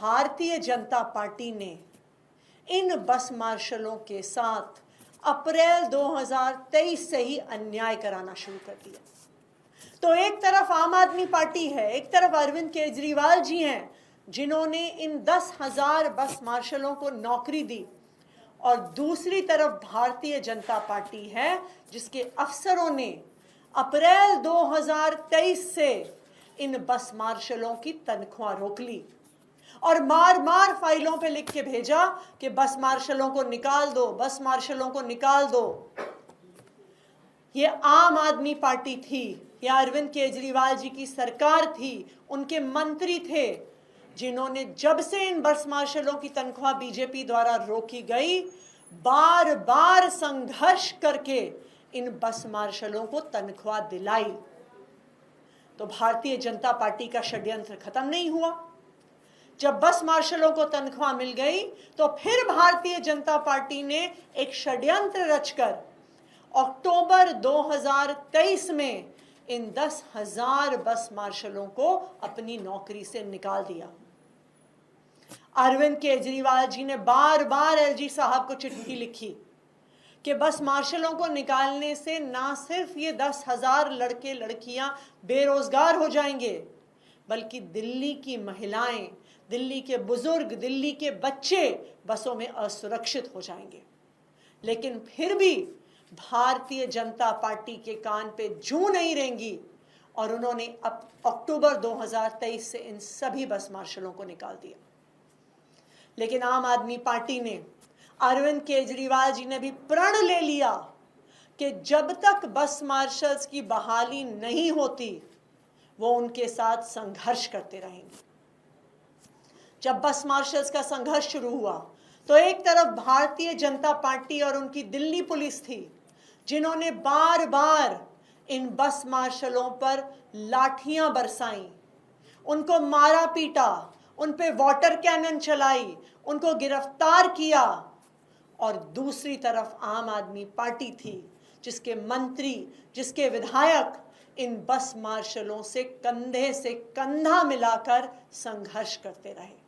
Bharatiya Janata party ने इन बस मार्शलों के साथ अप्रैल 2023 से ही अन्याय कराना शुरू कर दिया। तो एक तरफ आम आदमी पार्टी है, एक तरफ अरविंद केजरीवाल जी हैं जिन्होंने इन 10,000 बस मार्शलों को नौकरी दी, और दूसरी तरफ भारतीय जनता पार्टी है जिसके अफसरों ने अप्रैल 2023 से इन बस मार्शलों की तनख्वाह रोक ली और मार मार फाइलों पे लिख के भेजा कि बस मार्शलों को निकाल दो, बस मार्शलों को निकाल दो। ये आम आदमी पार्टी थी, ये अरविंद केजरीवाल जी की सरकार थी, उनके मंत्री थे जिन्होंने जब से इन बस मार्शलों की तनख्वाह बीजेपी द्वारा रोकी गई, बार बार संघर्ष करके इन बस मार्शलों को तनख्वाह दिलाई। तो भारतीय जनता पार्टी का षड्यंत्र खत्म नहीं हुआ। जब बस मार्शलों को तनख्वाह मिल गई तो फिर भारतीय जनता पार्टी ने एक षड्यंत्र रचकर अक्टूबर 2023 में इन 10,000 बस मार्शलों को अपनी नौकरी से निकाल दिया। अरविंद केजरीवाल जी ने बार बार एलजी साहब को चिट्ठी लिखी कि बस मार्शलों को निकालने से ना सिर्फ ये 10,000 लड़के लड़कियां बेरोजगार हो जाएंगे, बल्कि दिल्ली की महिलाएं, दिल्ली के बुजुर्ग, दिल्ली के बच्चे बसों में असुरक्षित हो जाएंगे। लेकिन फिर भी भारतीय जनता पार्टी के कान पे जूं नहीं रेंगी और उन्होंने अब अक्टूबर 2023 से इन सभी बस मार्शलों को निकाल दिया। लेकिन आम आदमी पार्टी ने, अरविंद केजरीवाल जी ने भी प्रण ले लिया कि जब तक बस मार्शल्स की बहाली नहीं होती वो उनके साथ संघर्ष करते रहेंगे। जब बस मार्शल्स का संघर्ष शुरू हुआ तो एक तरफ भारतीय जनता पार्टी और उनकी दिल्ली पुलिस थी जिन्होंने बार बार इन बस मार्शलों पर लाठियां बरसाई, उनको मारा पीटा, उन पे वाटर कैनन चलाई, उनको गिरफ्तार किया। और दूसरी तरफ आम आदमी पार्टी थी जिसके मंत्री, जिसके विधायक इन बस मार्शलों से कंधा मिलाकर संघर्ष करते रहे।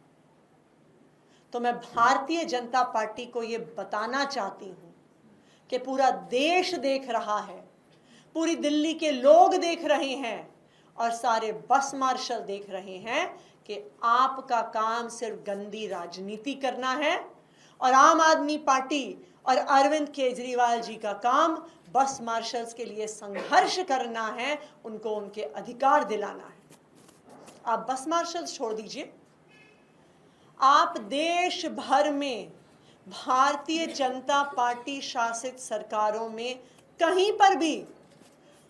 तो मैं भारतीय जनता पार्टी को ये बताना चाहती हूं कि पूरा देश देख रहा है, पूरी दिल्ली के लोग देख रहे हैं और सारे बस मार्शल देख रहे हैं कि आपका काम सिर्फ गंदी राजनीति करना है और आम आदमी पार्टी और अरविंद केजरीवाल जी का काम बस मार्शल्स के लिए संघर्ष करना है, उनको उनके अधिकार दिलाना है। आप बस मार्शल्स छोड़ दीजिए, आप देश भर में भारतीय जनता पार्टी शासित सरकारों में कहीं पर भी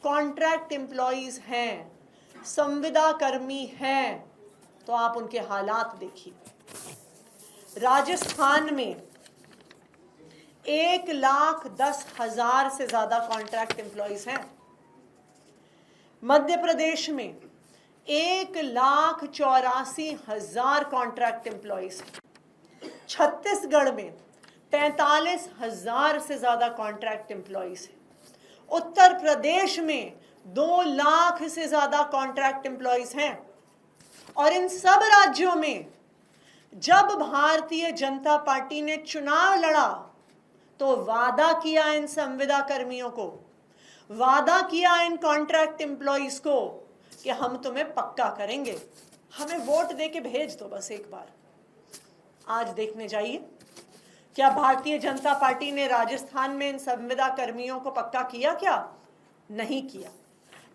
कॉन्ट्रैक्ट एम्प्लॉइज हैं, संविदा कर्मी हैं, तो आप उनके हालात देखिए। राजस्थान में 1,10,000 से ज्यादा कॉन्ट्रैक्ट एम्प्लॉइज हैं। मध्य प्रदेश में 1,84,000 कॉन्ट्रैक्ट एम्प्लॉइज। छत्तीसगढ़ में 45,000 से ज्यादा कॉन्ट्रैक्ट एम्प्लॉइज हैं। उत्तर प्रदेश में 2 लाख से ज्यादा कॉन्ट्रैक्ट एम्प्लॉइज हैं। और इन सब राज्यों में जब भारतीय जनता पार्टी ने चुनाव लड़ा तो वादा किया इन संविदा कर्मियों को, वादा किया इन कॉन्ट्रैक्ट एम्प्लॉइज को कि हम तुम्हें पक्का करेंगे, हमें वोट देके भेज दो बस एक बार। आज देखने जाइए, क्या भारतीय जनता पार्टी ने राजस्थान में इन संविदा कर्मियों को पक्का किया? क्या नहीं किया।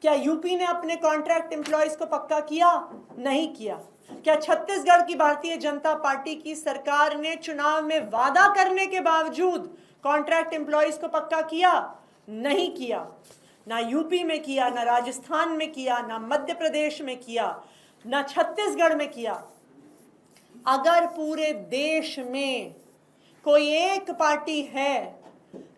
क्या यूपी ने अपने कॉन्ट्रैक्ट एम्प्लॉइज को पक्का किया? नहीं किया। क्या छत्तीसगढ़ की भारतीय जनता पार्टी की सरकार ने चुनाव में वादा करने के बावजूद कॉन्ट्रैक्ट एम्प्लॉइज को पक्का किया? नहीं किया। ना यूपी में किया, ना राजस्थान में किया, ना मध्य प्रदेश में किया, ना छत्तीसगढ़ में किया। अगर पूरे देश में कोई एक पार्टी है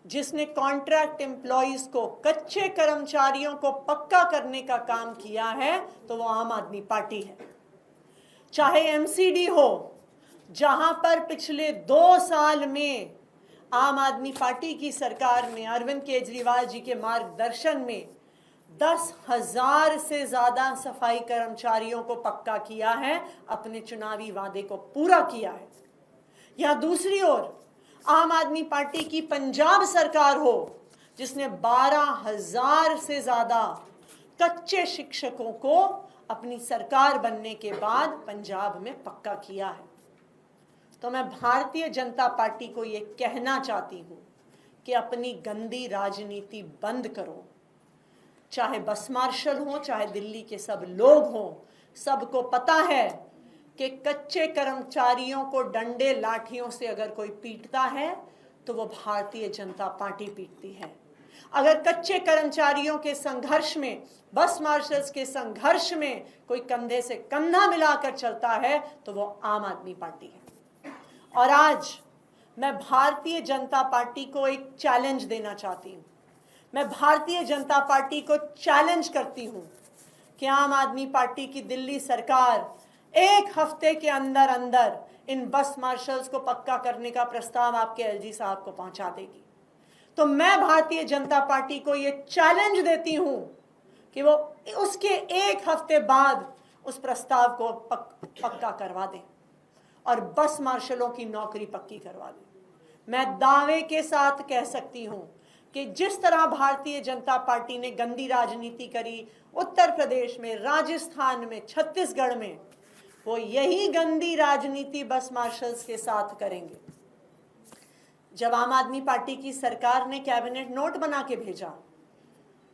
जिसने कॉन्ट्रैक्ट एम्प्लॉइज को, कच्चे कर्मचारियों को पक्का करने का काम किया है तो वो आम आदमी पार्टी है। चाहे एमसीडी हो, जहां पर पिछले 2 साल में आम आदमी पार्टी की सरकार ने अरविंद केजरीवाल जी के मार्गदर्शन में 10,000 से ज्यादा सफाई कर्मचारियों को पक्का किया है, अपने चुनावी वादे को पूरा किया है। या दूसरी ओर आम आदमी पार्टी की पंजाब सरकार हो, जिसने 12,000 से ज्यादा कच्चे शिक्षकों को अपनी सरकार बनने के बाद पंजाब में पक्का किया है। तो मैं भारतीय जनता पार्टी को ये कहना चाहती हूं कि अपनी गंदी राजनीति बंद करो। चाहे बस मार्शल हो, चाहे दिल्ली के सब लोग हों, सबको पता है कि कच्चे कर्मचारियों को डंडे लाठियों से अगर कोई पीटता है तो वो भारतीय जनता पार्टी पीटती है। अगर कच्चे कर्मचारियों के संघर्ष में, बस मार्शल्स के संघर्ष में कोई कंधे से कंधा मिलाकर चलता है तो वो आम आदमी पार्टी है। और आज मैं भारतीय जनता पार्टी को एक चैलेंज देना चाहती हूँ। मैं भारतीय जनता पार्टी को चैलेंज करती हूँ कि आम आदमी पार्टी की दिल्ली सरकार 1 हफ्ते के अंदर अंदर इन बस मार्शल्स को पक्का करने का प्रस्ताव आपके एलजी साहब को पहुंचा देगी। तो मैं भारतीय जनता पार्टी को ये चैलेंज देती हूं कि वो उसके 1 हफ्ते बाद उस प्रस्ताव को पक्का करवा दें और बस मार्शलों की नौकरी पक्की करवा दें। मैं दावे के साथ कह सकती हूं कि जिस तरह भारतीय जनता पार्टी ने गंदी राजनीति करी उत्तर प्रदेश में, राजस्थान में, छत्तीसगढ़ में, वो यही गंदी राजनीति बस मार्शल्स के साथ करेंगे। जब आम आदमी पार्टी की सरकार ने कैबिनेट नोट बना के भेजा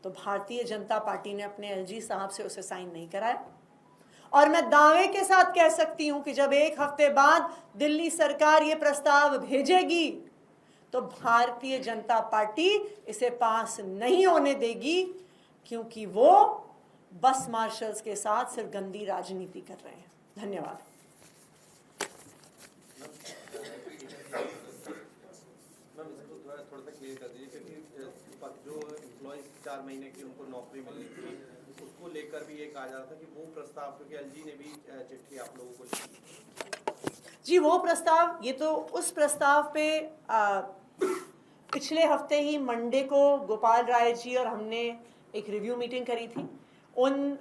तो भारतीय जनता पार्टी ने अपने एलजी साहब से उसे साइन नहीं कराया। और मैं दावे के साथ कह सकती हूं कि जब 1 हफ्ते बाद दिल्ली सरकार ये प्रस्ताव भेजेगी तो भारतीय जनता पार्टी इसे पास नहीं होने देगी, क्योंकि वो बस मार्शल्स के साथ सिर्फ गंदी राजनीति कर रहे हैं। धन्यवाद। थोड़ा सा क्लियर कर दीजिए, क्योंकि जो एम्प्लॉइज 4 महीने की उनको नौकरी मिली थी, उसको लेकर भी ये कहा जा रहा था कि वो प्रस्ताव, क्योंकि एलजी ने भी चिट्ठी आप लोगों को लिखी। जी, वो प्रस्ताव, ये तो उस प्रस्ताव पे पिछले हफ्ते ही मंडे को गोपाल राय जी और हमने एक रिव्यू मीटिंग करी थी। उन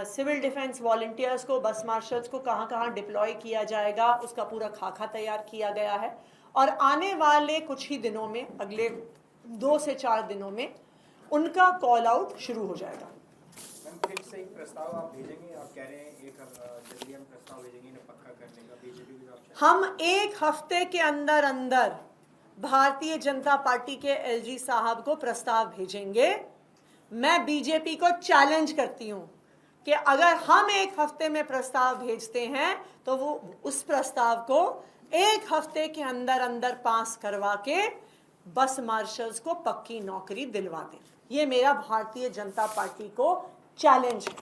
सिविल डिफेंस वॉलंटियर्स को, बस मार्शल्स को कहाँ कहाँ डिप्लॉय किया जाएगा, उसका पूरा खाका तैयार किया गया है और आने वाले कुछ ही दिनों में, अगले 2 से 4 दिनों में उनका कॉल आउट शुरू हो जाएगा। फिर से एक प्रस्ताव आप भेजेंगे, आप कह रहे हैं एक जल्दी हम प्रस्ताव भेजेंगे इन्हें पक्का करने का, बीजेपी भी हम 1 हफ्ते के अंदर अंदर भारतीय जनता पार्टी के एलजी साहब को प्रस्ताव भेजेंगे। मैं बीजेपी को चैलेंज करती हूं कि अगर हम 1 हफ्ते में प्रस्ताव भेजते हैं तो वो उस प्रस्ताव को 1 हफ्ते के अंदर अंदर पास करवा के बस मार्शल्स को पक्की नौकरी दिलवा दें। ये मेरा भारतीय जनता पार्टी को चैलेंज है।